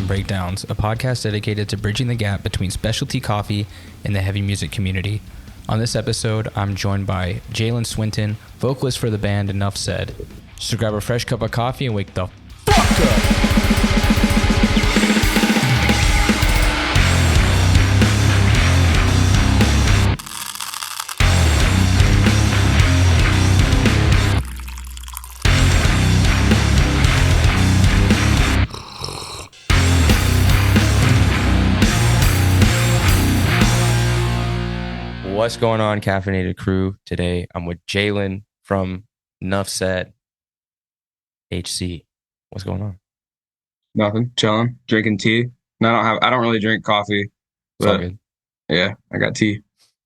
and Breakdowns, a podcast dedicated to bridging the gap between specialty coffee and the heavy music community. On this episode, I'm joined by Jalon Swinton, vocalist for the band Nuff Said. So grab a fresh cup of coffee and wake the fuck up! What's going on, Caffeinated Crew? Today, I'm with Jalon from Nuff Said, HxC. What's going on? Nothing. Chilling. Drinking tea. No, I don't really drink coffee. It's all good. Yeah, I got tea.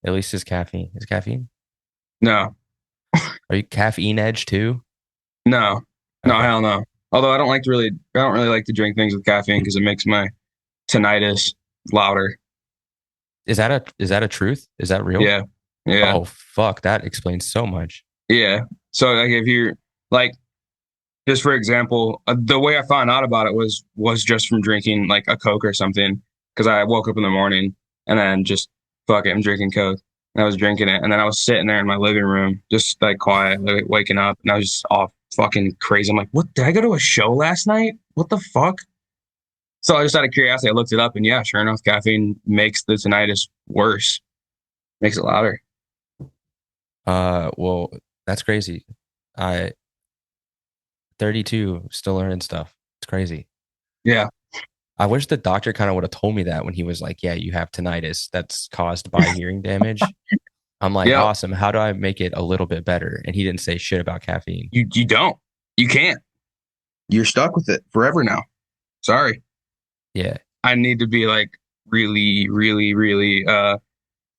At least it's caffeine. Is caffeine? No. Are you caffeine edge too? No. No, hell no. Although I don't really like to drink things with caffeine because it makes my tinnitus louder. Is that a truth? Is that real? Yeah. Yeah. Oh, fuck. That explains so much. Yeah. So like if you're like, just for example, the way I found out about it was just from drinking like a Coke or something. Cause I woke up in the morning and then just fuck it, I'm drinking Coke. And I was drinking it. And then I was sitting there in my living room, just like quiet, like waking up. And I was just all fucking crazy. I'm like, what? Did I go to a show last night? What the fuck? So I just out of curiosity, I looked it up, and yeah, sure enough, caffeine makes the tinnitus worse. Makes it louder. Well, that's crazy. 32, still learning stuff. It's crazy. Yeah. I wish the doctor kind of would have told me that when he was like, yeah, you have tinnitus that's caused by hearing damage. I'm like, Yep. Awesome. How do I make it a little bit better? And he didn't say shit about caffeine. You don't. You can't. You're stuck with it forever now. Sorry. Yeah. I need to be like really, really, really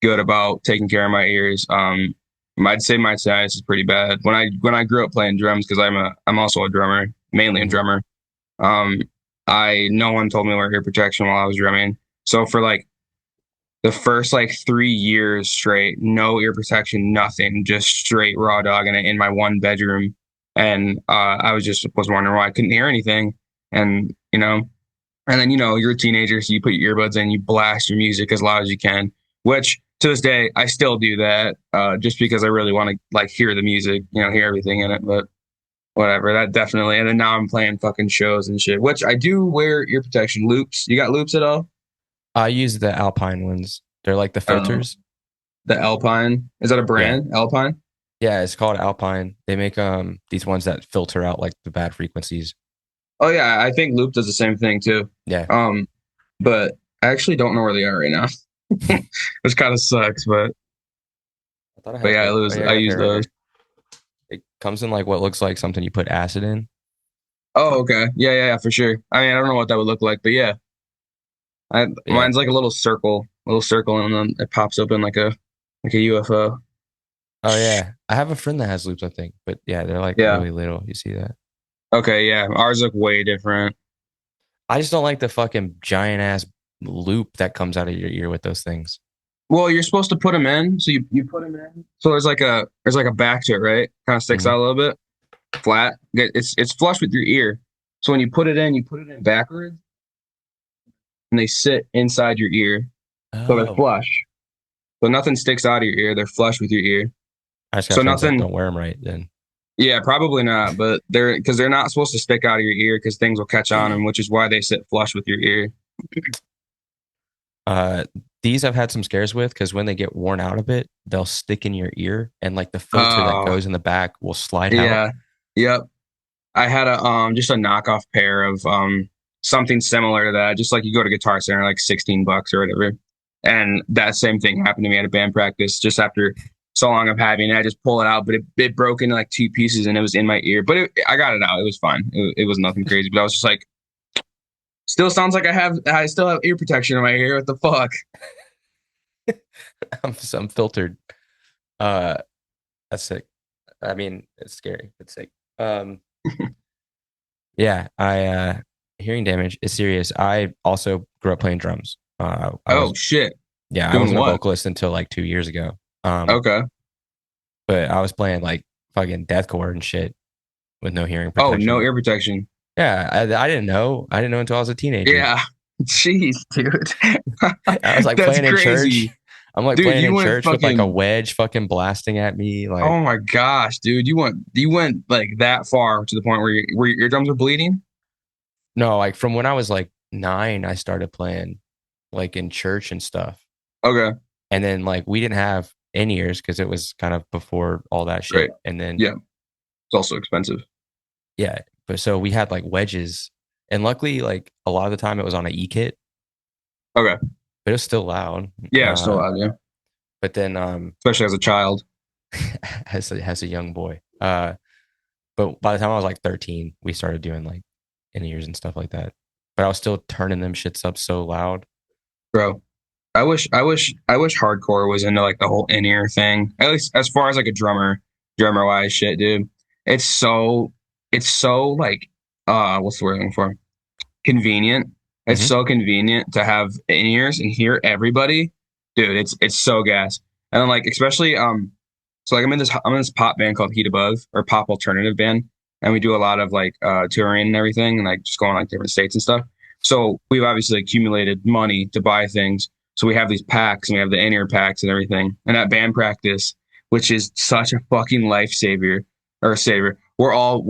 good about taking care of my ears. I'd say my sinus is pretty bad. When I grew up playing drums, because I'm also a drummer, mainly a drummer. No one told me to wear ear protection while I was drumming. So for like the first like 3 years straight, no ear protection, nothing, just straight raw dogging it in my one bedroom. And I was wondering why I couldn't hear anything. And then, you're a teenager, so you put your earbuds in, you blast your music as loud as you can, which to this day, I still do that just because I really want to like hear the music, hear everything in it. But whatever, that definitely. And then now I'm playing fucking shows and shit, which I do wear ear protection loops. You got loops at all? I use the Alpine ones. They're like the filters. The Alpine. Is that a brand? Yeah. Alpine? Yeah, it's called Alpine. They make these ones that filter out like the bad frequencies. Oh yeah, I think Loop does the same thing too. Yeah. But I actually don't know where they are right now, which kind of sucks. But I use those. It comes in like what looks like something you put acid in. Oh, okay. Yeah, for sure. I mean, I don't know what that would look like, but yeah. Mine's like a little circle, and then it pops up in like a UFO. Oh yeah, I have a friend that has loops, I think, but yeah, they're like really little. You see that? Okay, yeah. Ours look way different. I just don't like the fucking giant ass loop that comes out of your ear with those things. Well, you're supposed to put them in, so you put them in. So there's like a back to it, right? Kind of sticks out a little bit, flat. It's flush with your ear. So when you put it in backwards, and they sit inside your ear, so they're flush. So nothing sticks out of your ear. They're flush with your ear. I just got friends that don't wear them right then. Yeah, probably not, but they're not supposed to stick out of your ear because things will catch on them, which is why they sit flush with your ear. These I've had some scares with because when they get worn out a bit, they'll stick in your ear and like the filter that goes in the back will slide out. Yeah, yep. I had just a knockoff pair of something similar to that. Just like you go to Guitar Center, like $16 or whatever, and that same thing happened to me at a band practice just after so long of having it. I just pull it out, but it broke into like 2 pieces and it was in my ear, but I got it out. It was fine. It was nothing crazy, but I was just like, still sounds like I still have ear protection in my ear. What the fuck? I'm filtered. That's sick. I mean, it's scary. It's sick. Yeah, hearing damage is serious. I also grew up playing drums. Shit. Yeah, I wasn't a vocalist until like 2 years ago. Okay. But I was playing like fucking deathcore and shit with no hearing protection. Oh, no ear protection. Yeah, I didn't know. I didn't know until I was a teenager. Yeah. Jeez, dude. I was like That's playing in crazy. church. I'm like Dude, playing you in went church with like a fucking wedge fucking blasting at me. Like, oh my gosh, dude. You went like that far to the point where your eardrums were bleeding? no, like from when I was like 9, I started playing like in church and stuff. Okay. And then like we didn't have in-ears because it was kind of before all that Great. shit. And then Yeah. It's also expensive. yeah, but so we had like wedges, and luckily like a lot of the time it was on an e-kit, Okay. but it was still loud. Yeah, still loud, yeah. But then Especially as a child. as a young boy. But by the time I was like 13, we started doing like in-ears and stuff like that. But I was still turning them shits up so loud. Bro. I wish hardcore was into like the whole in-ear thing. At least as far as like a drummer wise shit, dude. It's so like what's the word I'm looking for? Convenient. It's Mhm. so convenient to have in-ears and hear everybody. Dude, it's so gas. And then like especially so like I'm in this pop band called Heat Above, or pop alternative band, and we do a lot of like touring and everything, and like just going like different states and stuff. So we've obviously accumulated money to buy things. So we have these packs, and we have the in-ear packs and everything. And at band practice, which is such a fucking lifesaver or saver, we're all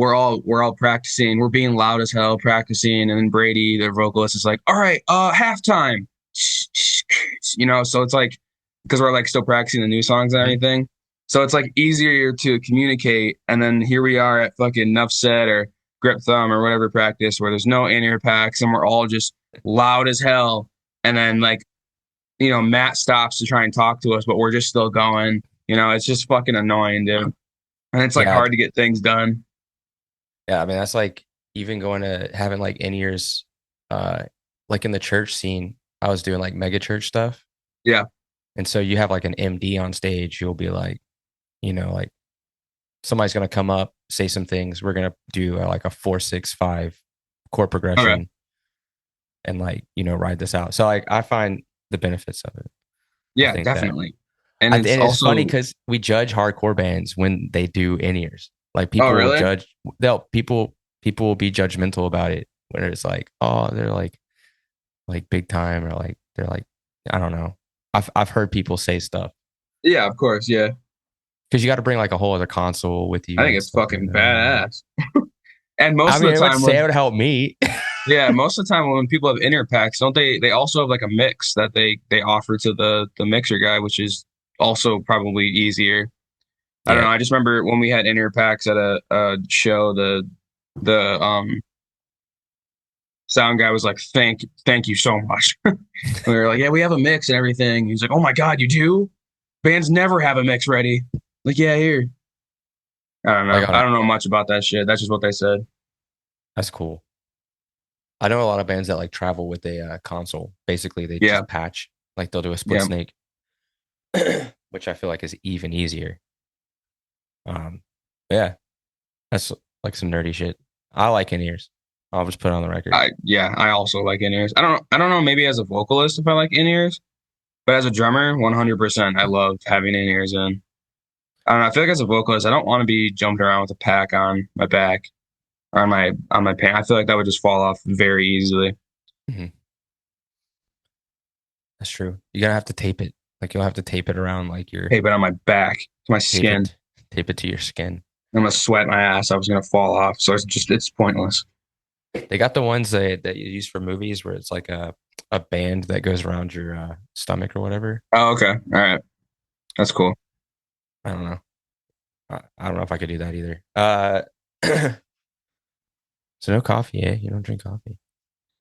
practicing. We're being loud as hell practicing, and then Brady, the vocalist, is like, "All right, halftime," So it's like because we're like still practicing the new songs and everything. So it's like easier to communicate. And then here we are at fucking Nuff Said or Grip Thumb or whatever practice where there's no in-ear packs and we're all just loud as hell. And then like, Matt stops to try and talk to us, but we're just still going. It's just fucking annoying, dude. And it's like Yeah, hard to get things done. yeah. I mean, that's like even going to having like in-ears, like in the church scene. I was doing like mega church stuff, Yeah. and so you have like an MD on stage. You'll be like, like somebody's gonna come up, say some things. We're gonna do like a 4-6-5 chord progression, Okay. and like ride this out. So like I find the benefits of it. I Yeah, think that, definitely. And it's and it's funny also, because we judge hardcore bands when they do in ears. Like oh, people will really? judge. They'll people will be judgmental about it when it's like, oh, they're like big time, or like they're like, I don't know. I've heard people say stuff Yeah, of course. Yeah. because you got to bring like a whole other console with I you think and it's stuff like fucking that. badass. And I most of mean, the I would time say it when would help me. Yeah, most of the time when people have inner packs, don't they also have like a mix that they offer to the mixer guy, which is also probably easier. I don't Yeah, know. I just remember when we had inner packs at a show, the sound guy was like, "Thank you so much." We were like, "Yeah, we have a mix and everything." He's like, "Oh my God, you do? Bands never have a mix ready." Like, yeah, here. I don't know. like on I a, don't know much about that shit. That's just what they said. that's cool. I know a lot of bands that like travel with a console. Basically, they Yeah, just patch. Like they'll do a split yeah, snake, which I feel like is even easier. Um, yeah, that's like some nerdy shit. I like in ears. I'll just put it on the record. I also like in ears. I don't know. Maybe as a vocalist, if I like in ears. But as a drummer, 100%, I love having in-ears in. I don't know. I feel like as a vocalist, I don't want to be jumping around with a pack on my back or on my pants. I feel like that would just fall off very easily. Mhm. That's true. You're gonna have to tape it. Like you'll have to tape it around like your Tape it on my back, to my tape skin. it tape it to your skin. I'm gonna sweat my ass. I was gonna fall off. So it's pointless. They got the ones that you use for movies where it's like a band that goes around your stomach or whatever. Oh, okay. All right. That's cool. I don't know. I don't know if I could do that either. So no coffee, eh? You don't drink coffee.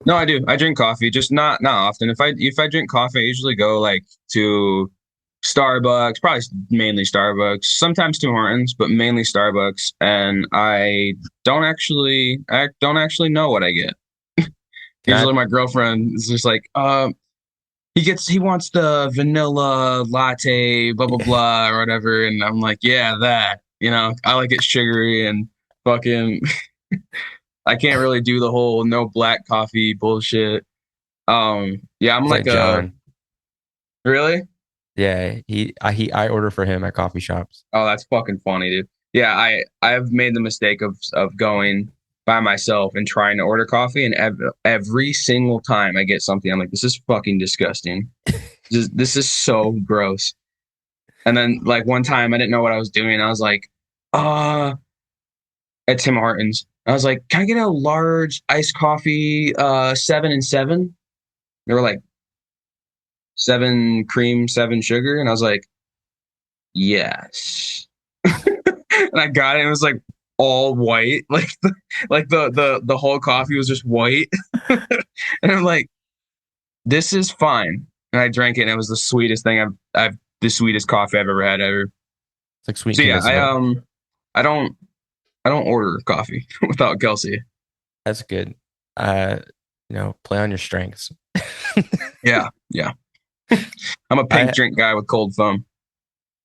No, I do. I drink coffee, just not often. If I drink coffee, I usually go like to Starbucks, probably mainly Starbucks, sometimes Tim Hortons, but mainly Starbucks. And I don't actually know what I get. Can Usually my girlfriend is just like, he wants the vanilla latte, blah blah blah, or whatever. And I'm like, yeah, that. I like it sugary and fucking I can't really do the whole no black coffee bullshit. Yeah, I'm it's like like a John. really? Yeah, I order for him at coffee shops. Oh, that's fucking funny, dude. Yeah, I've made the mistake of going by myself and trying to order coffee, and every single time I get something, I'm like, this is fucking disgusting. This is so gross. And then like one time I didn't know what I was doing. I was like, at Tim Hortons. I was like, can I get a large iced coffee, 7 and 7? They were like 7 cream, 7 sugar. And I was like, yes. And I got it. And it was like all white. Like the whole coffee was just white. And I'm like, this is fine. And I drank it, and it was the sweetest thing the sweetest coffee I've ever had ever. It's like sweet. So yeah, I don't order coffee without HxC. That's good. Play on your strengths. Yeah. I'm a pink drink guy with cold foam.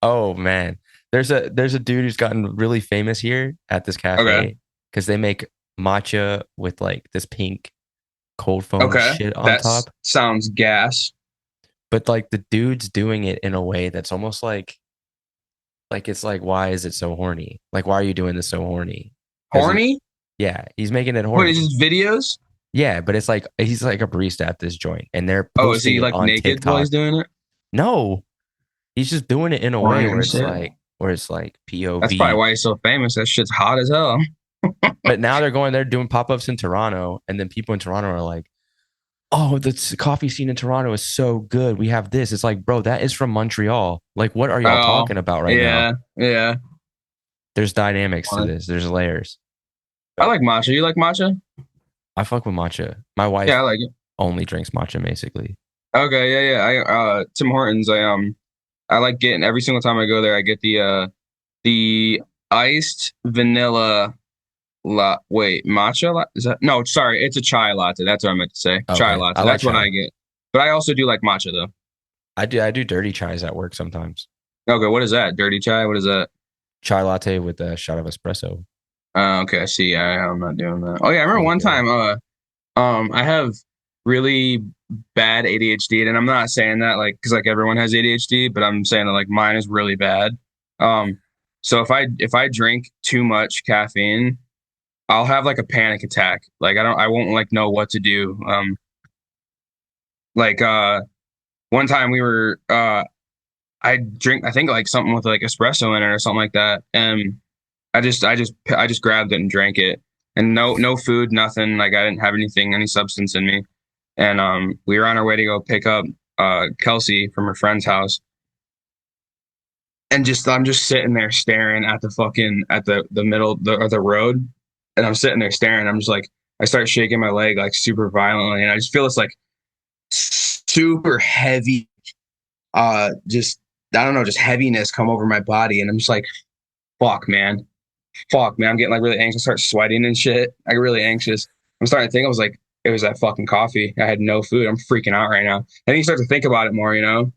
Oh man, there's a dude who's gotten really famous here at this cafe because they make matcha with like this pink cold foam shit on top. Sounds gas. But like the dude's doing it in a way that's almost like it's like, why is it so horny? Like, why are you doing this so horny? Horny? Yeah, he's making it horny. What, is this videos? Yeah, but it's like he's like a barista at this joint, and they're posting is he like on naked TikTok. while he's doing it? No, he's just doing it in a way where it's like POV. That's probably why he's so famous. That shit's hot as hell. But now they're doing pop-ups in Toronto, and then people in Toronto are like, oh, the coffee scene in Toronto is so good. We have this. It's like, bro, that is from Montreal. Like, what are y'all talking about right now? Yeah. There's dynamics to this. There's layers. I like matcha. You like matcha? I fuck with matcha. My wife I like it. Only drinks matcha, basically. Okay, yeah. Tim Hortons, I like getting, every single time I go there, I get the iced vanilla matcha? Is that? No, sorry, it's a chai latte. That's what I meant to say. Okay. Chai latte. That's what I get. But I also do like matcha though. I do dirty chais at work sometimes. Okay, what is that? Dirty chai? What is that? Chai latte with a shot of espresso. Okay, see, I'm not doing that. Oh yeah, I remember one time. I have really bad ADHD, and I'm not saying that like because like everyone has ADHD, but I'm saying that like mine is really bad. So if I drink too much caffeine, I'll have like a panic attack. Like I won't like know what to do. One time we were I think like something with like espresso in it or something like that, and I just grabbed it and drank it, and no food, nothing. Like I didn't have any substance in me, and we were on our way to go pick up HxC from her friend's house, and I'm just sitting there staring at the middle of the road, and I'm sitting there staring. I'm just like, I start shaking my leg like super violently, and I just feel this like super heavy, just heaviness come over my body, and I'm just like, fuck man, I'm getting like really anxious. I start sweating and shit. I get really anxious. I'm starting to think, I was like, it was that fucking coffee. I had no food. I'm freaking out right now. And then you start to think about it more, you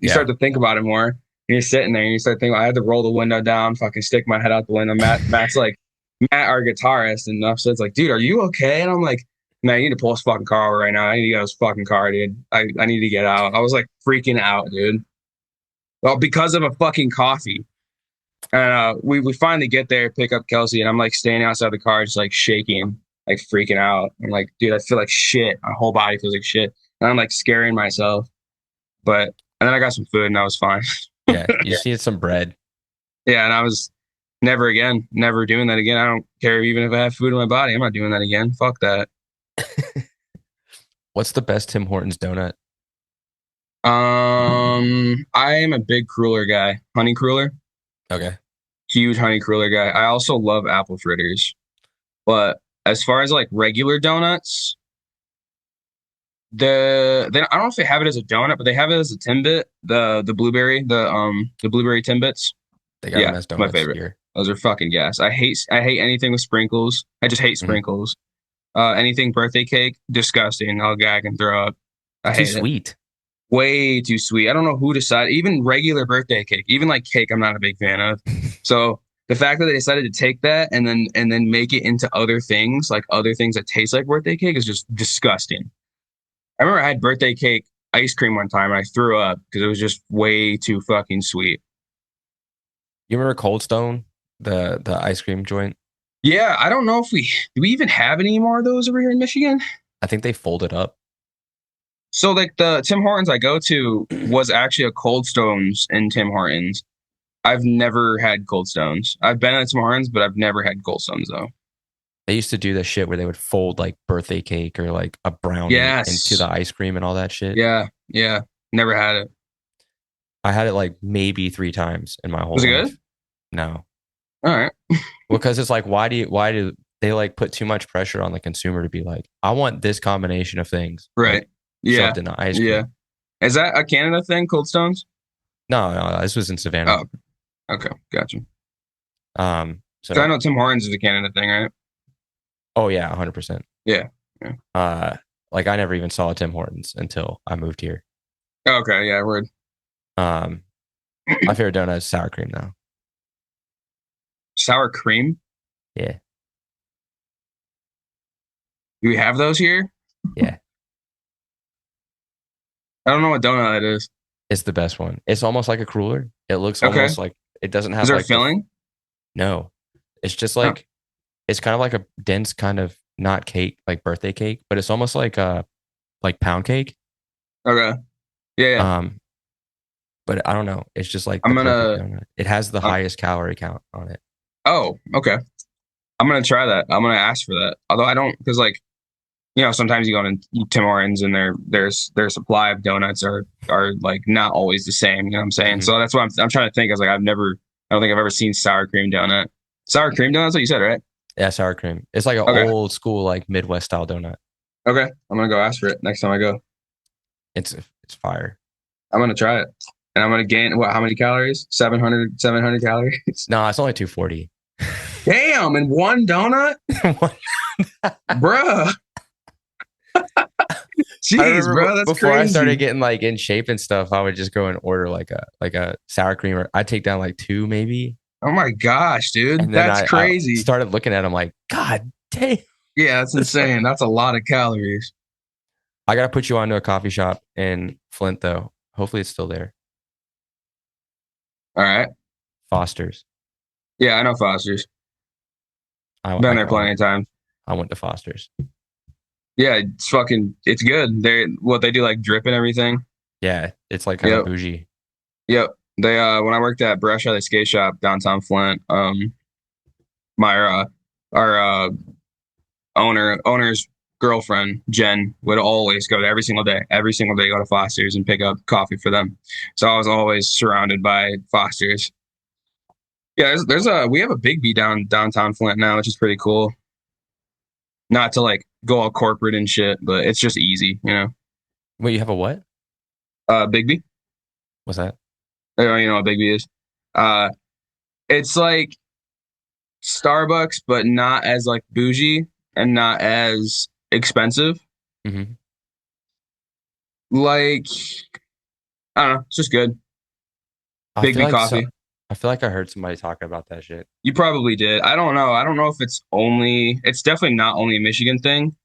start to think about it more, and you're sitting there and you start thinking, I had to roll the window down, fucking stick my head out the window. Matt's like, Matt, our guitarist, and Nuff Said's like, dude, are you okay? And I'm like, man, you need to pull this fucking car over right now. I need to get this fucking car, dude. I need to get out. I was like freaking out, dude. Well, because of a fucking coffee. And we finally get there, pick up HxC, and I'm like standing outside the car, just like shaking, like freaking out. I'm like, dude, I feel like shit. My whole body feels like shit. And I'm like scaring myself. And then I got some food and I was fine. Yeah, you just needed some bread. Yeah, and I was never doing that again. I don't care even if I have food in my body. I'm not doing that again. Fuck that. What's the best Tim Hortons donut? I am a big cruller guy. Honey cruller. Okay. Huge honey cruller guy. I also love apple fritters. But as far as like regular donuts, I don't know if they have it as a donut, but they have it as a Timbit, the blueberry, the blueberry Timbits. They got them as donuts. My favorite. Here. Those are fucking gas. I hate anything with sprinkles. I just hate sprinkles. Anything birthday cake, disgusting. I'll gag and throw up. I hate it. Too sweet. Way too sweet. I don't know who decided. Even regular birthday cake, even like cake, I'm not a big fan of. So the fact that they decided to take that and then make it into other things, like other things that taste like birthday cake, is just disgusting. I remember I had birthday cake ice cream one time and I threw up because it was just way too fucking sweet. You remember Cold Stone, the ice cream joint? Yeah, I don't know if do we even have any more of those over here in Michigan? I think they fold it up. So like the Tim Hortons I go to was actually a Cold Stones in Tim Hortons. I've never had Cold Stones. I've been at Tim Hortons, but I've never had Cold Stones though. They used to do the shit where they would fold like birthday cake or like a brownie into Yes. the ice cream and all that shit. Yeah. Yeah. Never had it. I had it like maybe 3 times in my whole Was it life. good? No. All right. Because it's like, why do they like put too much pressure on the consumer to be like, I want this combination of things. Right. Like, Yeah. shoved in the ice cream. Yeah. Is that a Canada thing, Cold Stones? No, this was in Savannah. Oh, okay. Gotcha. So I know Tim Hortons is a Canada thing, right? oh yeah, 100%. Yeah. Like I never even saw a Tim Hortons until I moved here. Okay. Yeah. Word. My favorite donut is sour cream though. Sour cream. Yeah. Do we have those here? Yeah. I don't know what donut it is. It's the best one. It's almost like a cruller. It looks Okay. almost like it doesn't have Is there like filling? no. It's just like it's kind of like a dense kind of not cake, like birthday cake, but it's almost like pound cake. Okay. Yeah. But I don't know. It's just like I'm the gonna- perfect donut. It has the highest calorie count on it. Oh, okay. I'm gonna try that. I'm gonna ask for that. Although I don't, because like, sometimes you go to Tim Hortons and their supply of donuts are like not always the same. You know what I'm saying? Mhm. So that's what I'm trying to think. I was like, I don't think I've ever seen sour cream donut. Sour cream donut, that's what you said, right? Yeah, sour cream. It's like an Okay. old school like Midwest style donut. Okay, I'm gonna go ask for it next time I go. It's fire. I'm gonna try it, and I'm gonna gain what? How many calories? 700 calories. No, it's only 240. Damn! In one donut, bruh. Jeez, bro, that's before crazy. I started getting like in shape and stuff, I would just go and order like a sour cream, or I'd take down like 2 maybe. Oh my gosh, dude, And then that's I crazy. started looking at them like, God damn. Yeah, that's insane. That's a lot of calories. I gotta put you onto a coffee shop in Flint though. Hopefully it's still there. All right. Foster's. Yeah, I know Foster's. I Been there plenty of times. I went to Foster's. Yeah, it's good. They do like drip and everything. Yeah, it's like kind of bougie. Yep. They when I worked at Brush the skate shop downtown Flint, our owner's girlfriend Jen would always go there every single day go to Foster's and pick up coffee for them. So I was always surrounded by Foster's. Yeah, we have a Big B downtown Flint now, which is pretty cool. Not to like go all corporate and shit, but it's just easy, Wait, you have a what? Big B. What's that? You know what Big B is? It's like Starbucks, but not as like bougie and not as expensive. Mm-hmm. Like, I don't know, it's just good. Big B coffee. I feel like I heard somebody talking about that shit. You probably did. I don't know. I don't know if it's definitely not only a Michigan thing,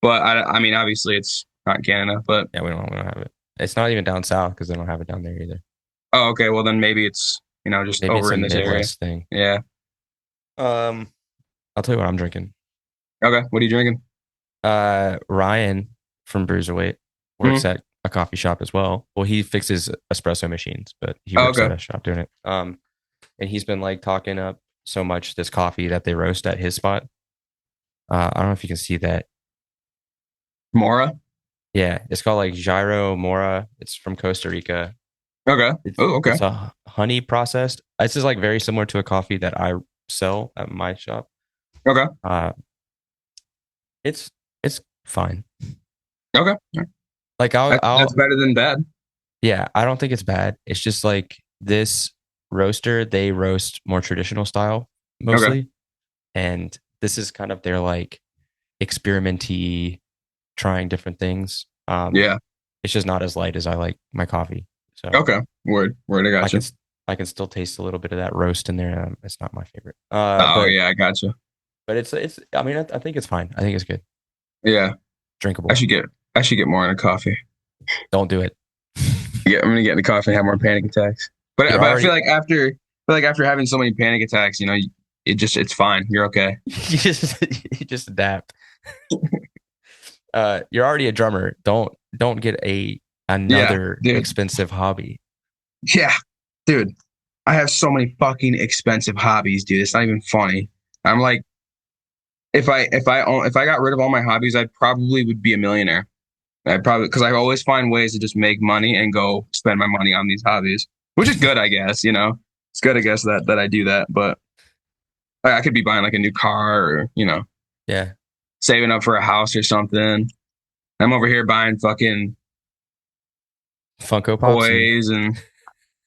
but I mean, obviously it's not in Canada, but yeah, we don't have it. It's not even down south because they don't have it down there either. Oh, okay. Well, then maybe it's, just maybe over in this Midwest area. Thing. Yeah. I'll tell you what I'm drinking. Okay. What are you drinking? Ryan from Bruiserweight works at a coffee shop as well. Well, he fixes espresso machines, but he works at a shop doing it. And he's been like talking up so much this coffee that they roast at his spot. I don't know if you can see that. Mora? Yeah, it's called like Jairo Mora. It's from Costa Rica. Okay. Okay. It's a honey processed. This is like very similar to a coffee that I sell at my shop. Okay. It's fine. Okay. Like that's better than bad. Yeah, I don't think it's bad. It's just like this roaster, they roast more traditional style mostly. Okay. And this is kind of their like experimenty, trying different things. Yeah. It's just not as light as I like my coffee. So okay. Word. I got you. I can still taste a little bit of that roast in there. It's not my favorite. Yeah, I got you. But it's. I mean, I think it's fine. I think it's good. Yeah. Drinkable. I should get more in a coffee. Don't do it. Yeah, I'm gonna get in the coffee and have more panic attacks. But I feel like after having so many panic attacks, it's fine. You're okay. You just adapt. You're already a drummer. Don't get another dude. expensive hobby. Yeah, dude. I have so many fucking expensive hobbies, dude. It's not even funny. I'm like, if I got rid of all my hobbies, I probably would be a millionaire. Because I always find ways to just make money and go spend my money on these hobbies, which is good, I guess. It's good, I guess, that I do that. But I could be buying like a new car, or Yeah. saving up for a house or something. I'm over here buying fucking Funko Pops toys, and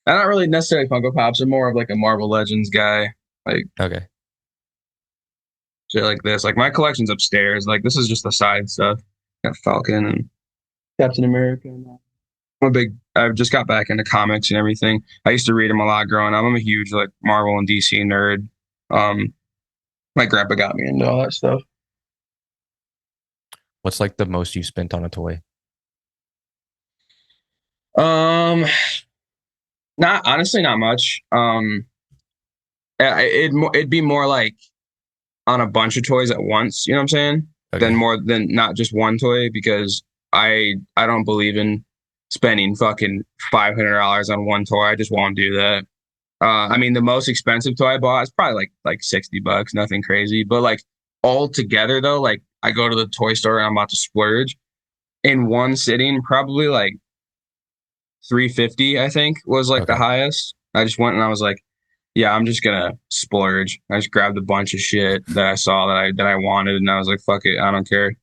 I'm not really necessarily Funko Pops. I'm more of like a Marvel Legends guy, like okay. shit like this. Like my collection's upstairs. Like this is just the side stuff. Got Falcon and Captain America. I've just got back into comics and everything. I used to read them a lot growing up. I'm a huge like Marvel and DC nerd. My grandpa got me into all that stuff. What's like the most you spent on a toy? Not much. It'd be more like on a bunch of toys at once. You know what I'm saying? Okay. More than not just one toy, because I don't believe in spending fucking $500 on one toy. I just won't do that. I mean, the most expensive toy I bought is probably like $60, nothing crazy. But like all together though, like I go to the toy store and I'm about to splurge in one sitting, probably like $350, I think was like the highest. I just went and I was like, yeah, I'm just gonna splurge. I just grabbed a bunch of shit that I saw that I wanted, and I was like, fuck it, I don't care,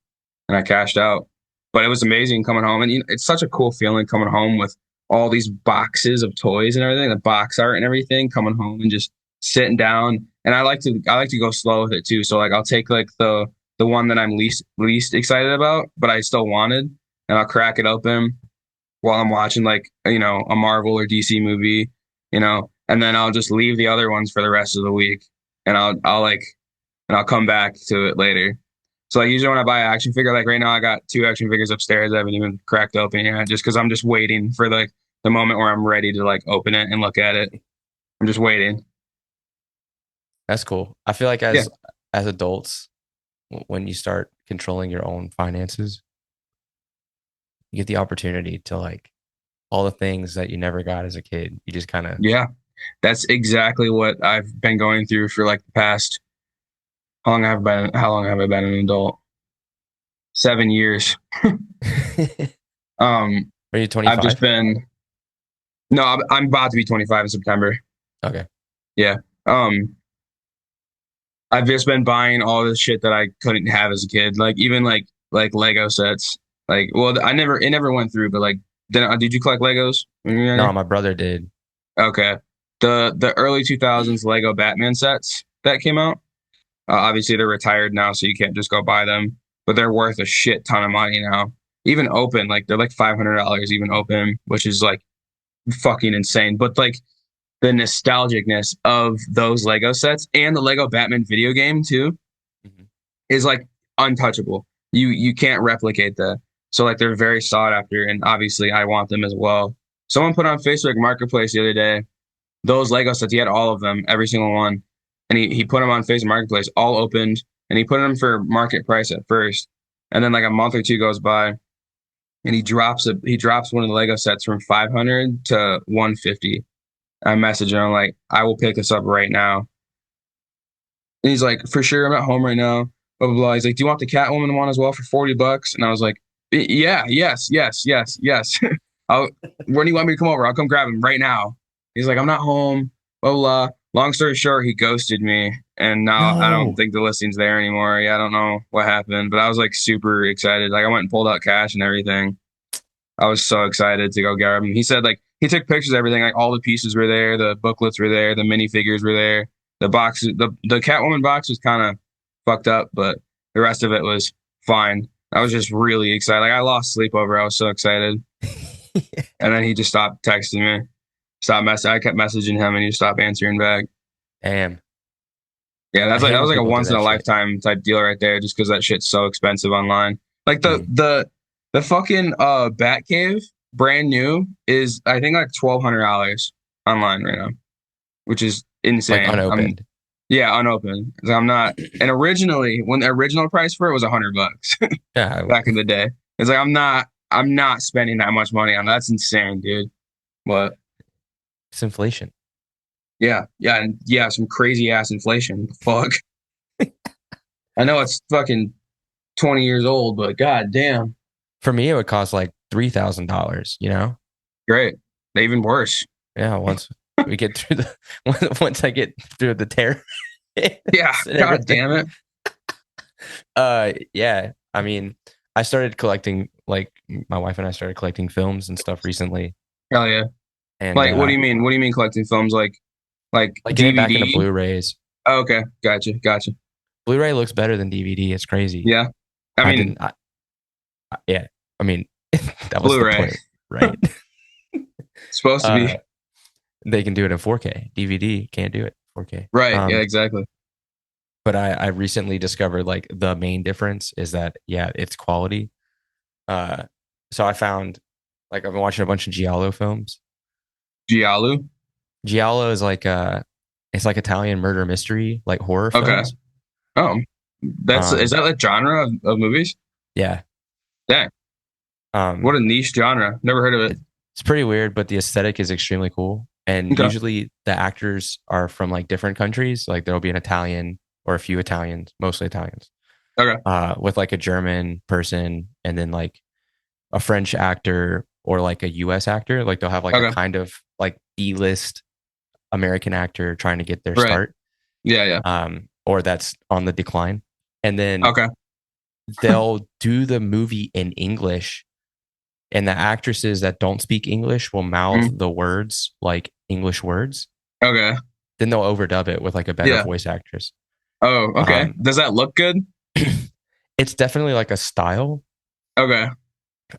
and I cashed out. But it was amazing coming home, and it's such a cool feeling coming home with all these boxes of toys and everything, the box art and everything, coming home and just sitting down. And I like to go slow with it too. So like I'll take like the one that I'm least excited about, but I still wanted, and I'll crack it open while I'm watching like a Marvel or DC movie, and then I'll just leave the other ones for the rest of the week, and I'll come back to it later. So like usually when I buy an action figure, like right now I got 2 action figures upstairs I haven't even cracked open yet, just because I'm just waiting for like the moment where I'm ready to like open it and look at it. I'm just waiting. That's cool. I feel like as adults, when you start controlling your own finances, you get the opportunity to like all the things that you never got as a kid. You just kind of that's exactly what I've been going through for like the past. How long have I been an adult? 7 years. Are you 25? I've just been. No, I'm about to be 25 in September. Okay. Yeah. I've just been buying all this shit that I couldn't have as a kid. Like even like Lego sets. Like, well, it never went through, but like, did you collect Legos? No, my brother did. Okay. The early 2000s Lego Batman sets that came out. Obviously, they're retired now, so you can't just go buy them. But they're worth a shit ton of money now. Even open, like they're like $500 even open, which is like fucking insane. But like the nostalgicness of those Lego sets and the Lego Batman video game too is like untouchable. You can't replicate that. So like they're very sought after, and obviously I want them as well. Someone put on Facebook Marketplace the other day those Lego sets. He had all of them, every single one. And he put them on Facebook Marketplace, all opened, and he put them for market price at first. And then like a month or two goes by, and he drops one of the Lego sets from 500 to 150. I message him, I'm like, I will pick this up right now. And he's like, for sure, I'm at home right now. Blah blah blah. He's like, do you want the Catwoman one as well for $40? And I was like, yeah, yes. When do you want me to come over? I'll come grab him right now. He's like, I'm not home. Blah blah. Long story short, he ghosted me, and now I don't think the listing's there anymore. Yeah, I don't know what happened, but I was like super excited. Like I went and pulled out cash and everything. I was so excited to go grab him. He said like he took pictures of everything. Like all the pieces were there, the booklets were there, the minifigures were there. The box, the Catwoman box was kind of fucked up, but the rest of it was fine. I was just really excited. Like I lost sleep over. I was so excited. And then he just stopped texting me. I kept messaging him, and he stopped answering back. Damn. Yeah, that was like a once in a lifetime type deal right there, just because that shit's so expensive online. Like the fucking Batcave brand new is I think like $1,200 online right now, which is insane. Like unopened. Yeah, unopened. 'Cause I'm not. And originally, when the original price for it was $100 Yeah, back in the day, it's like I'm not spending that much money on that. That's insane, dude. What? it's inflation. Yeah, yeah, and yeah, some crazy ass inflation. Fuck. I know it's fucking 20 years old, but god damn. For me, it would cost like $3,000. You know? Great. Even worse. Yeah. Once we get through the once I get through the tear. Yeah. God damn it. Yeah. I mean, I started collecting, like, my wife and I started collecting films and stuff recently. Hell yeah. And Like, what do you mean? What do you mean collecting films? Like getting DVD? back into Blu-rays. Oh, okay, gotcha. Blu-ray looks better than DVD. It's crazy. Yeah. I mean, yeah. I mean, that was Blu-ray. the point, right? Supposed to be. They can do it in 4K. DVD can't do it 4K. Right. Yeah, exactly. But I recently discovered, like, the main difference is that, yeah, it's quality. So I found, like, I've been watching a bunch of Giallo films. Giallo is like it's like Italian murder mystery, like horror films. Okay. Oh, is that like genre of movies? Yeah. Dang. What a niche genre. Never heard of it. It's pretty weird, but the aesthetic is extremely cool. And usually the actors are from, like, different countries. Like, there'll be an Italian or a few Italians, mostly Italians. Okay. With, like, a German person and then, like, a French actor or, like, a US actor. Like, they'll have, like, a kind of, like, B-list American actor trying to get their start. Yeah. Or that's on the decline. And then okay, they'll do the movie in English, and the actresses that don't speak English will mouth the words like English words. Okay. Then they'll overdub it with, like, a better voice actress. Oh, okay. Does that look good? It's definitely like a style. Okay.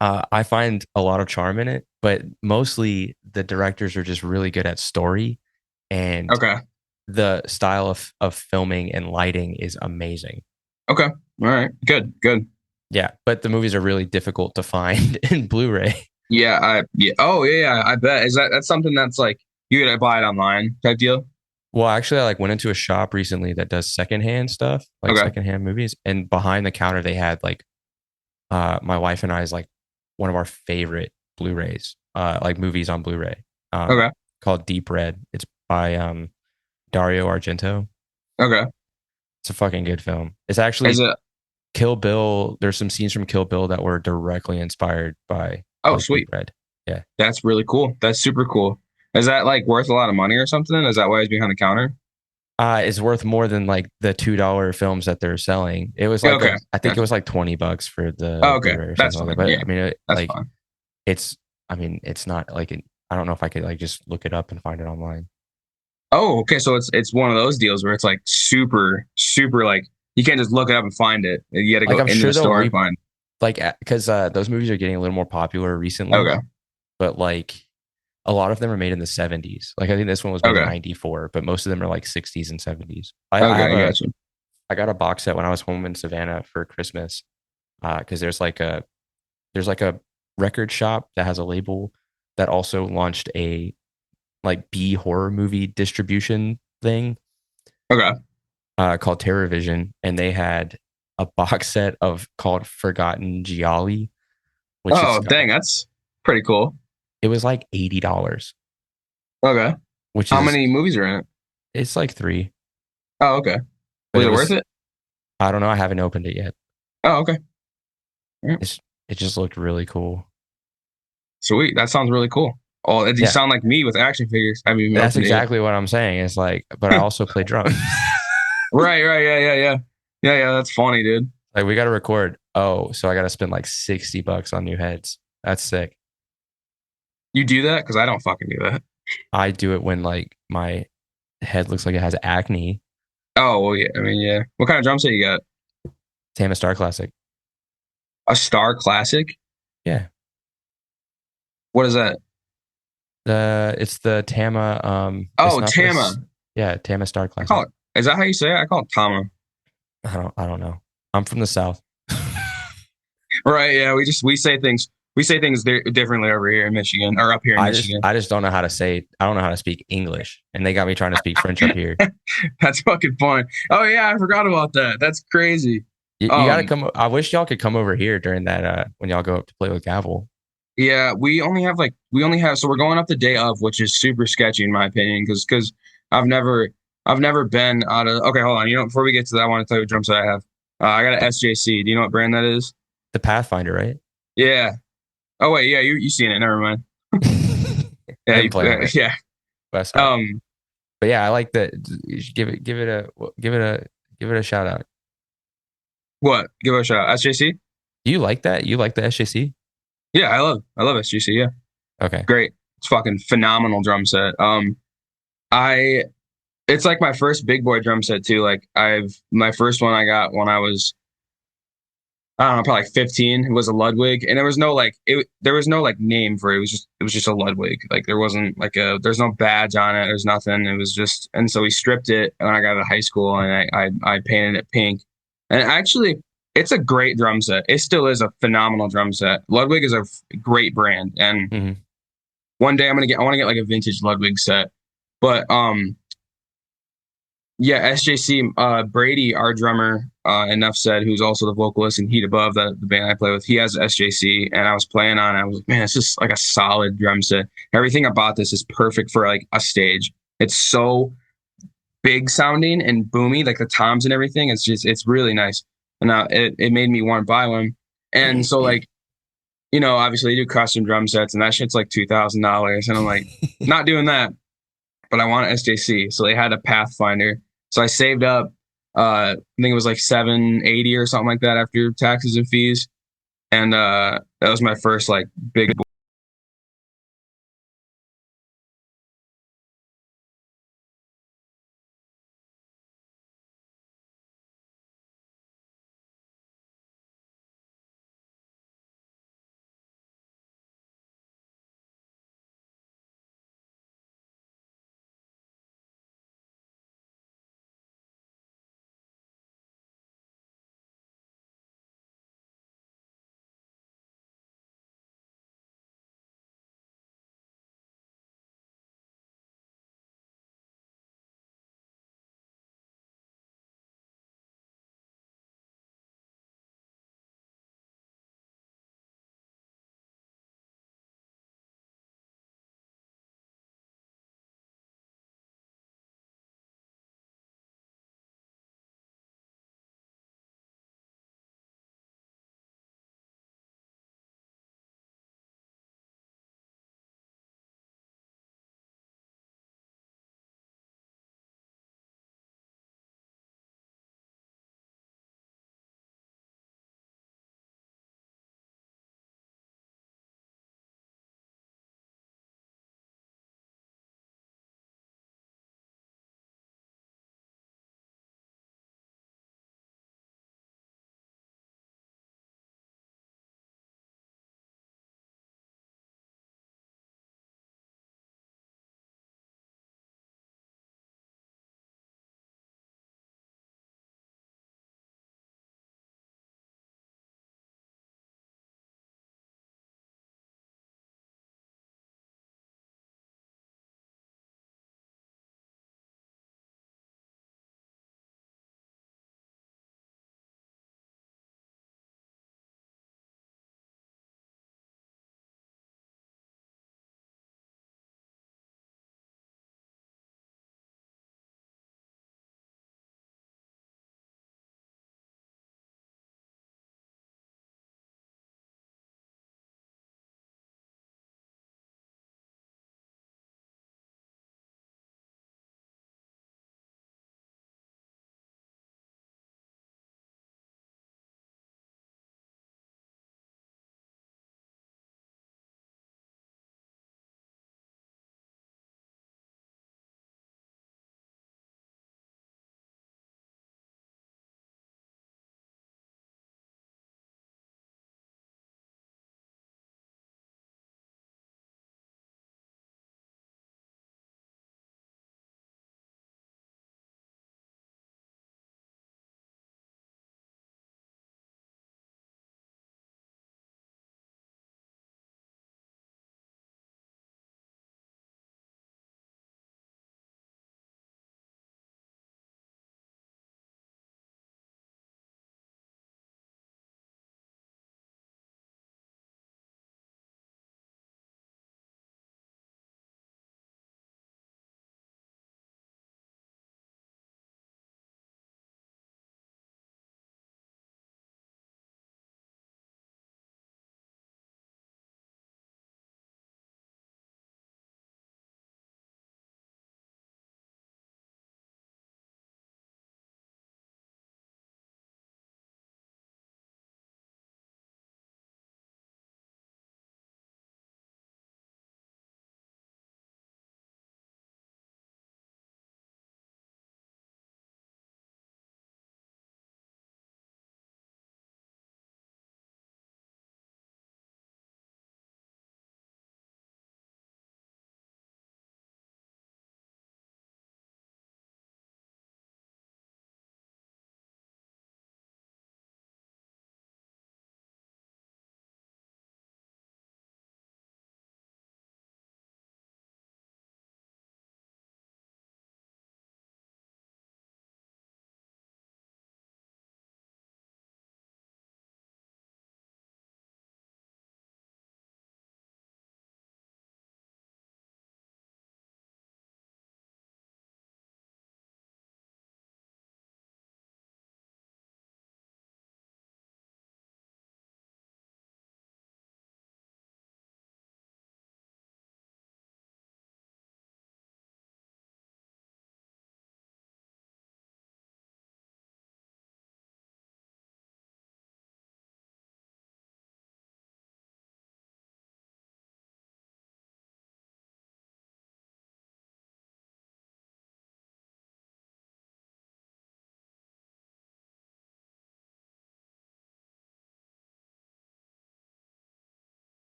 I find a lot of charm in it, but mostly the directors are just really good at story, and the style of filming and lighting is amazing. Okay. All right. Good. Yeah, but the movies are really difficult to find in Blu-ray. Yeah. Oh, yeah. I bet. That's something that's like you gotta buy it online type deal? Well, actually, I, like, went into a shop recently that does secondhand stuff, like secondhand movies, and behind the counter they had, like, my wife and I's, like, one of our favorite Blu-rays, like, movies on Blu-ray, called Deep Red. It's by Dario Argento. Okay. It's a fucking good film. It's actually Kill Bill. There's some scenes from Kill Bill that were directly inspired by sweet. Deep Red. Yeah. That's really cool. That's super cool. Is that, like, worth a lot of money or something? Is that why it's behind the counter? It's worth more than, like, the $2 films that they're selling. It was like I think it was like $20 for the. Okay, that's fine. But yeah. I mean, that's like, fine. it's not like I don't know if I could, like, just look it up and find it online. Oh, okay. So it's one of those deals where it's, like, super, like, you can't just look it up and find it. You got to go into the store and find. Like, because those movies are getting a little more popular recently. Okay. But, like, a lot of them are made in the 70s. Like, I think this one was made in 94, but most of them are, like, 60s and 70s. I got a box set when I was home in Savannah for Christmas, because there's like a record shop that has a label that also launched a, like, B horror movie distribution thing. Called Terror Vision, and they had a box set called Forgotten Gialli. Dang, that's pretty cool. It was like $80. Okay. How many movies are in it? It's like 3. Oh, okay. Was it worth it? I don't know. I haven't opened it yet. Oh, okay. Yeah. It just looked really cool. Sweet. That sounds really cool. Oh, you sound like me with action figures. I mean, that's exactly what I'm saying. It's like, but I also play drums. Right. Yeah. That's funny, dude. Like, we got to record. Oh, so I got to spend like $60 on new heads. That's sick. You do that? Because I don't fucking do that. I do it when, like, my head looks like it has acne. Oh, well, yeah. I mean, yeah. What kind of drum set you got? Tama Star Classic. A Star Classic? Yeah. What is that? It's the Tama. Tama. Tama Star Classic. Is that how you say it? I call it Tama. I don't know. I'm from the South. Right. Yeah. We say things we say things differently over here in Michigan or up here in Michigan. I just don't know how to say. I don't know how to speak English, and they got me trying to speak French up here. That's fucking fun. Oh yeah, I forgot about that. That's crazy. You gotta come. I wish y'all could come over here during that when y'all go up to play with Gavel. Yeah, we only have so we're going up the day of, which is super sketchy in my opinion, because I've never been out of. Okay, hold on. Before we get to that, I want to tell you what drum set I have. I got an SJC. Do you know what brand that is? The Pathfinder, right? Yeah. Oh wait, yeah, you seen it? Never mind. Yeah. West Side. But yeah, I like that. You should give it a shout out. What? Give it a shout out. SJC? Do you like that? You like the SJC? Yeah, I love SJC. Yeah. Okay. Great. It's fucking phenomenal drum set. It's like my first big boy drum set too. Like my first one I got when I was, I don't know, probably like 15. It was a Ludwig, and there was no name for it. It was just a Ludwig. Like there wasn't there's no badge on it. There's nothing. It was just, and so we stripped it when I got out of high school, and I painted it pink. And actually, it's a great drum set. It still is a phenomenal drum set. Ludwig is a great brand, and one day I want to get like a vintage Ludwig set. But yeah, SJC, Brady, our drummer, and Nuff Said, who's also the vocalist in Heat Above, the band I play with, he has SJC, and I was playing on it. I was like, man, it's just like a solid drum set. Everything about this is perfect for like a stage. It's so big sounding and boomy, like the toms and everything. It's really nice. And it made me want to buy one. And so like, obviously they do custom drum sets, and that shit's like $2,000. And I'm like, not doing that, but I want an SJC. So they had a Pathfinder. So I saved up, I think it was like $780 or something like that after taxes and fees. And that was my first like big